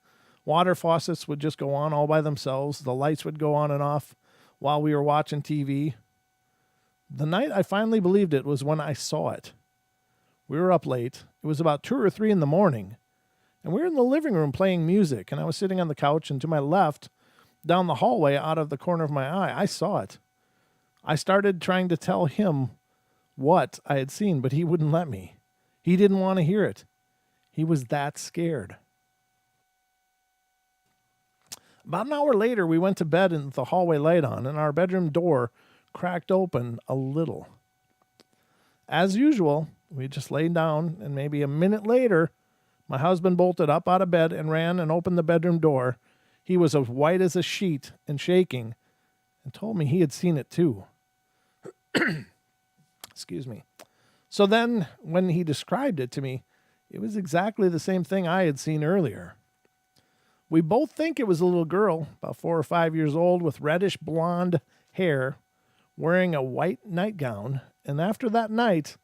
A: Water faucets would just go on all by themselves. The lights would go on and off while we were watching TV. The night I finally believed it was when I saw it. We were up late. It was about 2 or 3 in the morning. And we were in the living room playing music. And I was sitting on the couch. And to my left, down the hallway out of the corner of my eye, I saw it. I started trying to tell him what I had seen, but he wouldn't let me. He didn't want to hear it. He was that scared. About an hour later, we went to bed with the hallway light on, and our bedroom door cracked open a little. As usual, we just laid down, and maybe a minute later, my husband bolted up out of bed and ran and opened the bedroom door. He was as white as a sheet and shaking, and told me he had seen it too. Excuse me. So then, when he described it to me, it was exactly the same thing I had seen earlier. We both think it was a little girl, about 4 or 5 years old, with reddish blonde hair, wearing a white nightgown. And after that night,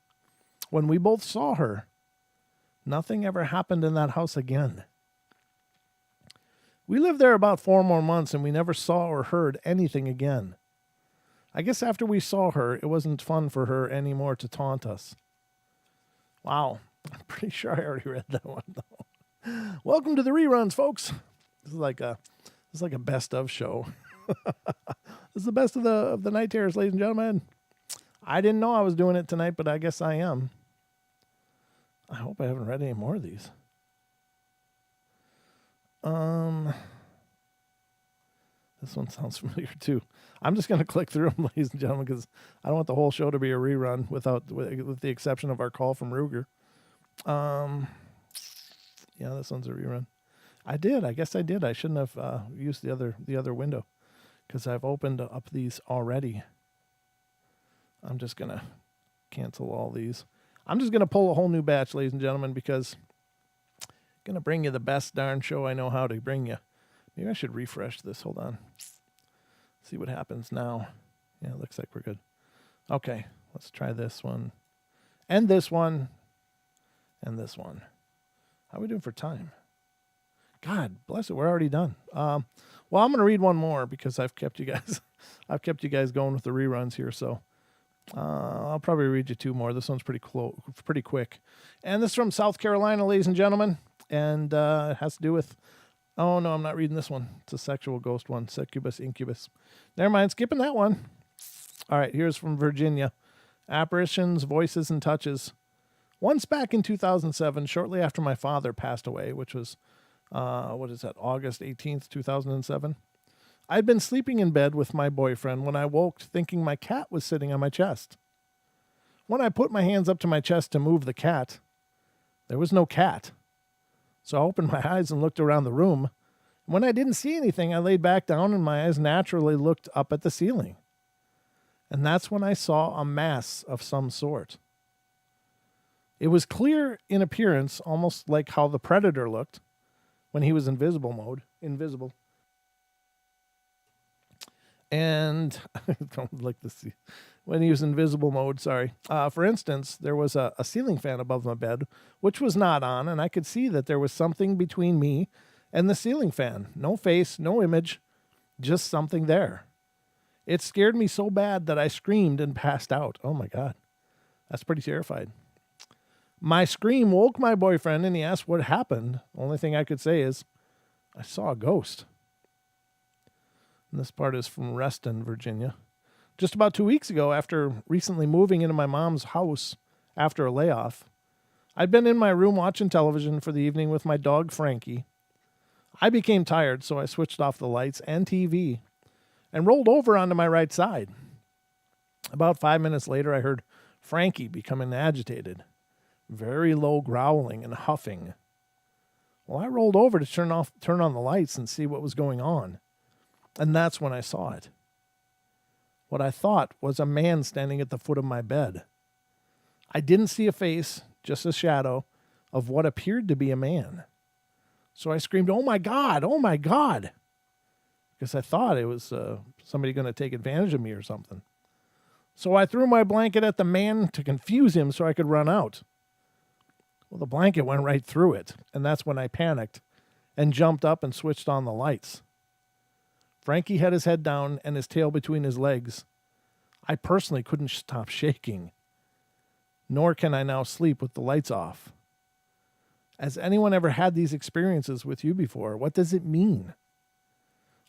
A: when we both saw her, nothing ever happened in that house again. We lived there about 4 more months, and we never saw or heard anything again. I guess after we saw her, it wasn't fun for her anymore to taunt us. Wow. I'm pretty sure I already read that one, though. Welcome to the reruns, folks. This is like a best of show. This is the best of the night terrors, ladies and gentlemen. I didn't know I was doing it tonight, but I guess I am. I hope I haven't read any more of these. This one sounds familiar too. I'm just going to click through them, ladies and gentlemen, because I don't want the whole show to be a rerun with the exception of our call from Ruger. Yeah, this one's a rerun. I guess I did. I shouldn't have used the other window because I've opened up these already. I'm just going to cancel all these. I'm just going to pull a whole new batch, ladies and gentlemen, because I'm going to bring you the best darn show I know how to bring you. Maybe I should refresh this. Hold on. See what happens now. Yeah, it looks like we're good. Okay, let's try this one. And this one. And this one. How are we doing for time? God bless it. We're already done. Well, I'm going to read one more because I've kept you guys going with the reruns here. So I'll probably read you 2 more. This one's pretty quick. And this is from South Carolina, ladies and gentlemen. And it has to do with, oh no, I'm not reading this one. It's a sexual ghost one. Succubus, incubus. Never mind, skipping that one. All right, here's from Virginia. Apparitions, voices, and touches. Once back in 2007, shortly after my father passed away, which was, August 18th, 2007. I'd been sleeping in bed with my boyfriend when I woke thinking my cat was sitting on my chest. When I put my hands up to my chest to move the cat, there was no cat. So I opened my eyes and looked around the room. When I didn't see anything, I laid back down and my eyes naturally looked up at the ceiling. And that's when I saw a mass of some sort. It was clear in appearance, almost like how the Predator looked when he was invisible. And don't like this. When he was invisible mode, sorry. For instance, there was a ceiling fan above my bed, which was not on, and I could see that there was something between me and the ceiling fan. No face, no image, just something there. It scared me so bad that I screamed and passed out. Oh my God. That's pretty terrified. My scream woke my boyfriend and he asked what happened. Only thing I could say is, I saw a ghost. And this part is from Reston, Virginia. Just about 2 weeks ago, after recently moving into my mom's house after a layoff, I'd been in my room watching television for the evening with my dog, Frankie. I became tired, so I switched off the lights and TV and rolled over onto my right side. About 5 minutes later, I heard Frankie becoming agitated, very low growling and huffing. Well, I rolled over to turn on the lights and see what was going on, and that's when I saw it. What I thought was a man standing at the foot of my bed. I didn't see a face, just a shadow of what appeared to be a man. So I screamed, "Oh my God, oh my God," because I thought it was somebody going to take advantage of me or something. So I threw my blanket at the man to confuse him so I could run out. Well, the blanket went right through it, and that's when I panicked and jumped up and switched on the lights. Frankie had his head down and his tail between his legs. I personally couldn't stop shaking, nor can I now sleep with the lights off. Has anyone ever had these experiences with you before? What does it mean?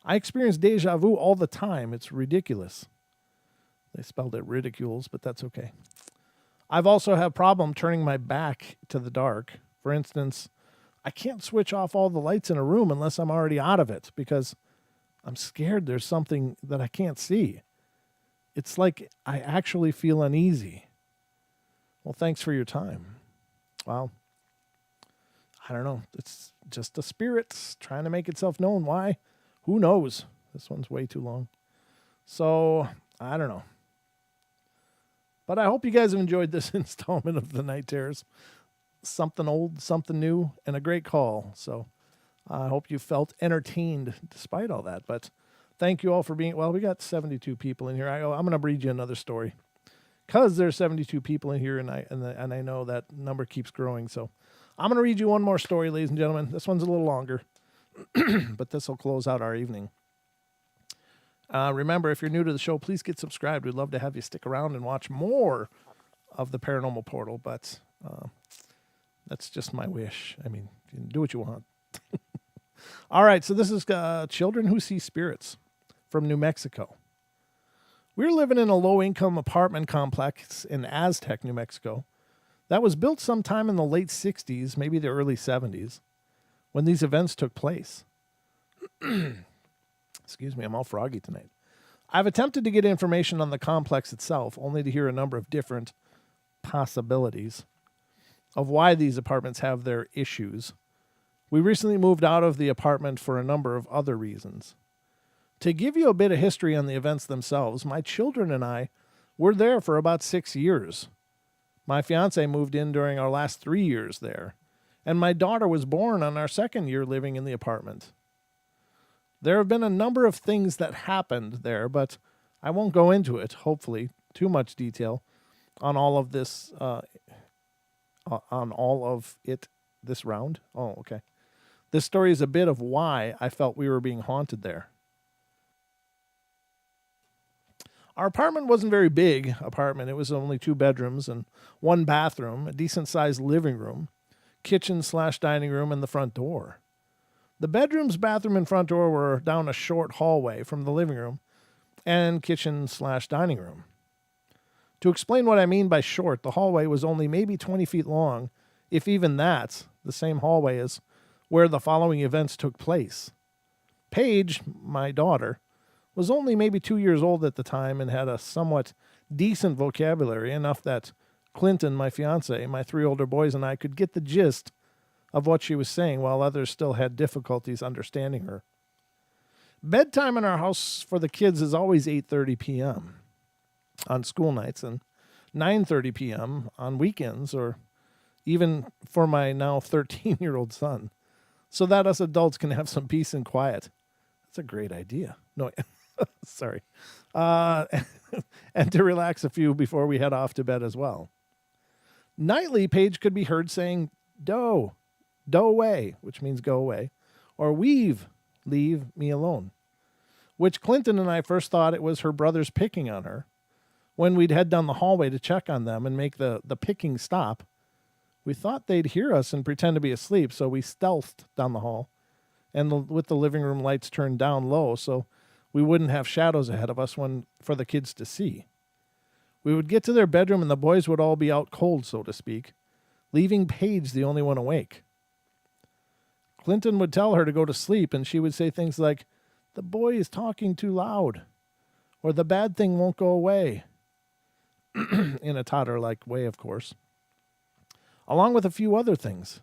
A: I experience deja vu all the time. It's ridiculous. They spelled it ridicules, but that's okay. I've also had a problem turning my back to the dark. For instance, I can't switch off all the lights in a room unless I'm already out of it because I'm scared there's something that I can't see. It's like I actually feel uneasy. Well, thanks for your time. Well, I don't know. It's just the spirits trying to make itself known. Why? Who knows? This one's way too long. So, I don't know. But I hope you guys have enjoyed this installment of the Night Terrors. Something old, something new, and a great call. So I hope you felt entertained despite all that. But thank you all for being, well, we got 72 people in here. I'm going to read you another story because there's 72 people in here, and I know that number keeps growing. So I'm going to read you one more story, ladies and gentlemen. This one's a little longer, but this will close out our evening. Remember, if you're new to the show, please get subscribed. We'd love to have you stick around and watch more of the Paranormal Portal, but that's just my wish. I mean, you can do what you want. All right, so this is Children Who See Spirits from New Mexico. We're living in a low-income apartment complex in Aztec, New Mexico, that was built sometime in the late 60s, maybe the early 70s, when these events took place. Excuse me, I'm all froggy tonight. I've attempted to get information on the complex itself, only to hear a number of different possibilities of why these apartments have their issues. We recently moved out of the apartment for a number of other reasons. To give you a bit of history on the events themselves, my children and I were there for about 6 years. My fiance moved in during our last 3 years there, and my daughter was born on our second year living in the apartment. There have been a number of things that happened there, but I won't go into it, hopefully, too much detail on all of this, this round. Oh, okay. This story is a bit of why I felt we were being haunted there. Our apartment wasn't a very big apartment. It was only 2 bedrooms and 1 bathroom, a decent-sized living room, kitchen/dining room, and the front door. The bedrooms, bathroom, and front door were down a short hallway from the living room and kitchen/dining room. To explain what I mean by short, the hallway was only maybe 20 feet long, if even that, the same hallway as where the following events took place. Paige, my daughter, was only maybe 2 years old at the time and had a somewhat decent vocabulary, enough that Clinton, my fiance, my 3 older boys, and I could get the gist of what she was saying, while others still had difficulties understanding her. Bedtime in our house for the kids is always 8:30 p.m. on school nights and 9:30 p.m. on weekends, or even for my now 13-year-old son, so that us adults can have some peace and quiet. That's a great idea. No, sorry. And to relax a few before we head off to bed as well. Nightly, Paige could be heard saying, "Doe away," which means go away, or "weave, leave me alone," which Clinton and I first thought it was her brothers picking on her. When we'd head down the hallway to check on them and make the picking stop, we thought they'd hear us and pretend to be asleep, so we stealthed down the hall, and with the living room lights turned down low so we wouldn't have shadows ahead of us for the kids to see. We would get to their bedroom and the boys would all be out cold, so to speak, leaving Paige the only one awake. Clinton would tell her to go to sleep, and she would say things like, "The boy is talking too loud," or "The bad thing won't go away," in a toddler-like way, of course, along with a few other things.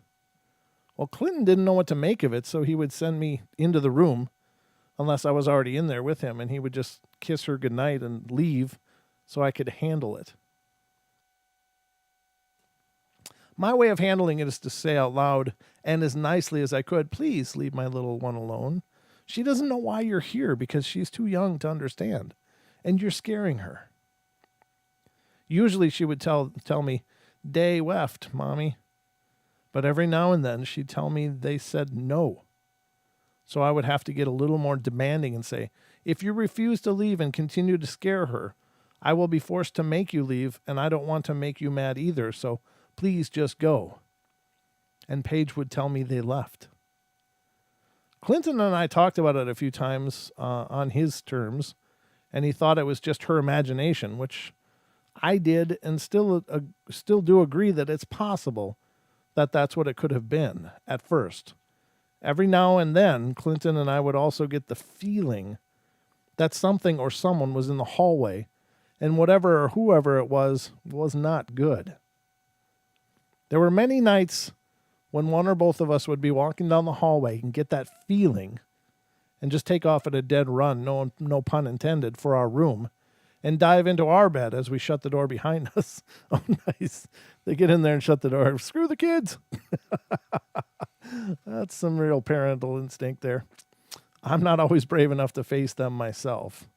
A: Well, Clinton didn't know what to make of it, so he would send me into the room, unless I was already in there with him, and he would just kiss her goodnight and leave so I could handle it. My way of handling it is to say out loud and as nicely as I could, "Please leave my little one alone. She doesn't know why you're here because she's too young to understand, and you're scaring her." Usually she would tell me, "Day left, Mommy." But every now and then she'd tell me they said no. So I would have to get a little more demanding and say, "If you refuse to leave and continue to scare her, I will be forced to make you leave, and I don't want to make you mad either, so please just go." And Paige would tell me they left. Clinton and I talked about it a few times on his terms, and he thought it was just her imagination, which I did, and still do agree that it's possible that that's what it could have been at first. Every now and then, Clinton and I would also get the feeling that something or someone was in the hallway, and whatever or whoever it was not good. There were many nights when one or both of us would be walking down the hallway and get that feeling and just take off at a dead run, no pun intended, for our room, and dive into our bed as we shut the door behind us. Oh, nice. They get in there and shut the door. Screw the kids. That's some real parental instinct there. I'm not always brave enough to face them myself.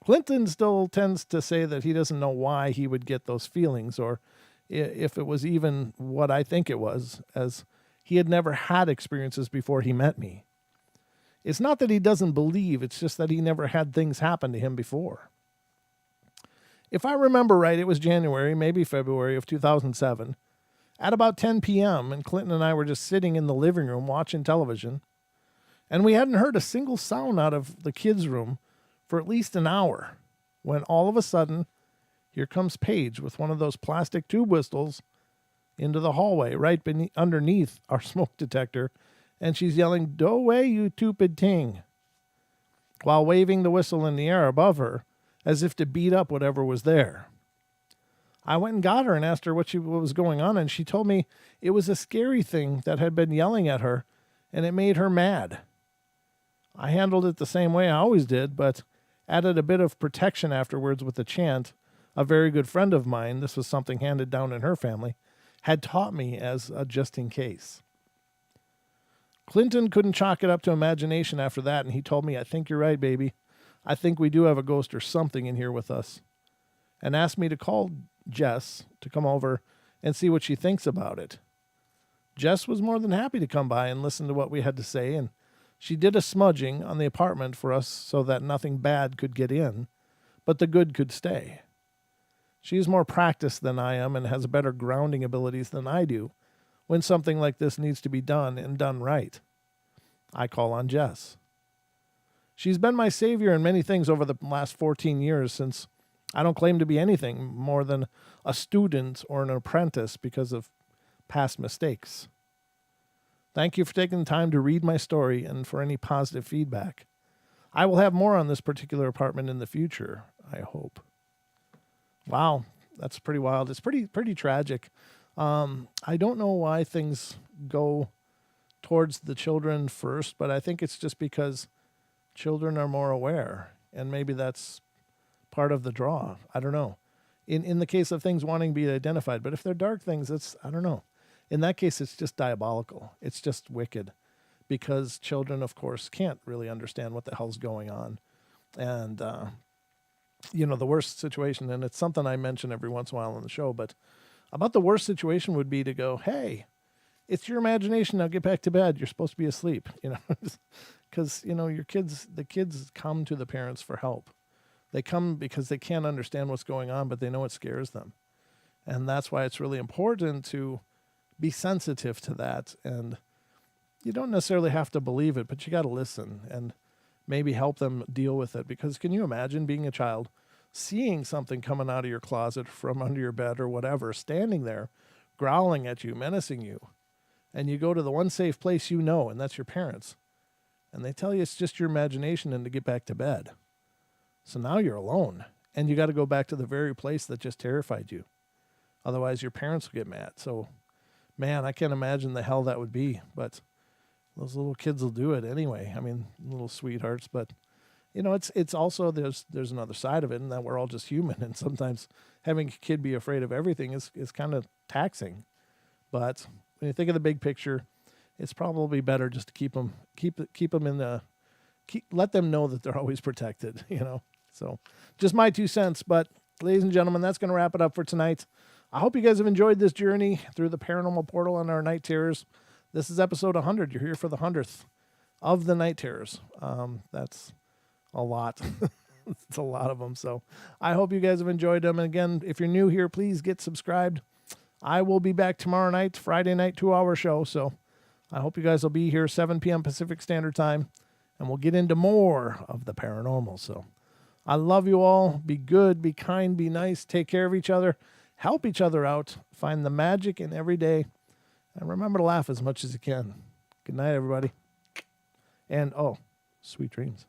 A: Clinton still tends to say that he doesn't know why he would get those feelings, or if it was even what I think it was, as he had never had experiences before he met me. It's not that he doesn't believe, it's just that he never had things happen to him before. If I remember right, it was January, maybe February of 2007, at about 10 p.m., and Clinton and I were just sitting in the living room watching television, and we hadn't heard a single sound out of the kids' room for at least an hour, when all of a sudden, here comes Paige with one of those plastic tube whistles into the hallway right underneath our smoke detector, and she's yelling, "Do away, you stupid ting," while waving the whistle in the air above her as if to beat up whatever was there. I went and got her and asked her what was going on, and she told me it was a scary thing that had been yelling at her, and it made her mad. I handled it the same way I always did, but added a bit of protection afterwards with a chant a very good friend of mine, this was something handed down in her family, had taught me as a just in case. Clinton couldn't chalk it up to imagination after that, and he told me, "I think you're right, baby. I think we do have a ghost or something in here with us," and asked me to call Jess to come over and see what she thinks about it. Jess was more than happy to come by and listen to what we had to say, and she did a smudging on the apartment for us so that nothing bad could get in, but the good could stay. She's more practiced than I am and has better grounding abilities than I do when something like this needs to be done and done right. I call on Jess. She's been my savior in many things over the last 14 years, since I don't claim to be anything more than a student or an apprentice because of past mistakes. Thank you for taking the time to read my story and for any positive feedback. I will have more on this particular apartment in the future, I hope. Wow, that's pretty wild. It's pretty tragic. I don't know why things go towards the children first, but I think it's just because children are more aware, and maybe that's part of the draw. I don't know. In the case of things wanting to be identified, but if they're dark things, I don't know. In that case, it's just diabolical. It's just wicked, because children, of course, can't really understand what the hell's going on. And, the worst situation, and it's something I mention every once in a while on the show, but about the worst situation would be to go, "Hey, it's your imagination. Now get back to bed. You're supposed to be asleep," because, the kids come to the parents for help. They come because they can't understand what's going on, but they know it scares them. And that's why it's really important to be sensitive to that. And you don't necessarily have to believe it, but you got to listen and maybe help them deal with it. Because can you imagine being a child, seeing something coming out of your closet from under your bed or whatever, standing there, growling at you, menacing you, And you go to the one safe place you know, and that's your parents. And they tell you it's just your imagination and to get back to bed. So now you're alone. And you got to go back to the very place that just terrified you. Otherwise, your parents will get mad. So, man, I can't imagine the hell that would be. But those little kids will do it anyway. I mean, little sweethearts. But, you know, it's also, there's another side of it, and that we're all just human. And sometimes having a kid be afraid of everything is kind of taxing. But when you think of the big picture, it's probably better just to keep them in the, let them know that they're always protected, you know. So just my 2 cents. But ladies and gentlemen, that's going to wrap it up for tonight. I hope you guys have enjoyed this journey through the paranormal portal and our night terrors. This is episode 100. You're here for the 100th of the night terrors. That's a lot. It's a lot of them. So I hope you guys have enjoyed them. And again, if you're new here, please get subscribed. I will be back tomorrow night, Friday night, 2-hour show. So I hope you guys will be here 7 p.m. Pacific Standard Time, and we'll get into more of the paranormal. So I love you all. Be good, be kind, be nice. Take care of each other. Help each other out. Find the magic in every day. And remember to laugh as much as you can. Good night, everybody. And, sweet dreams.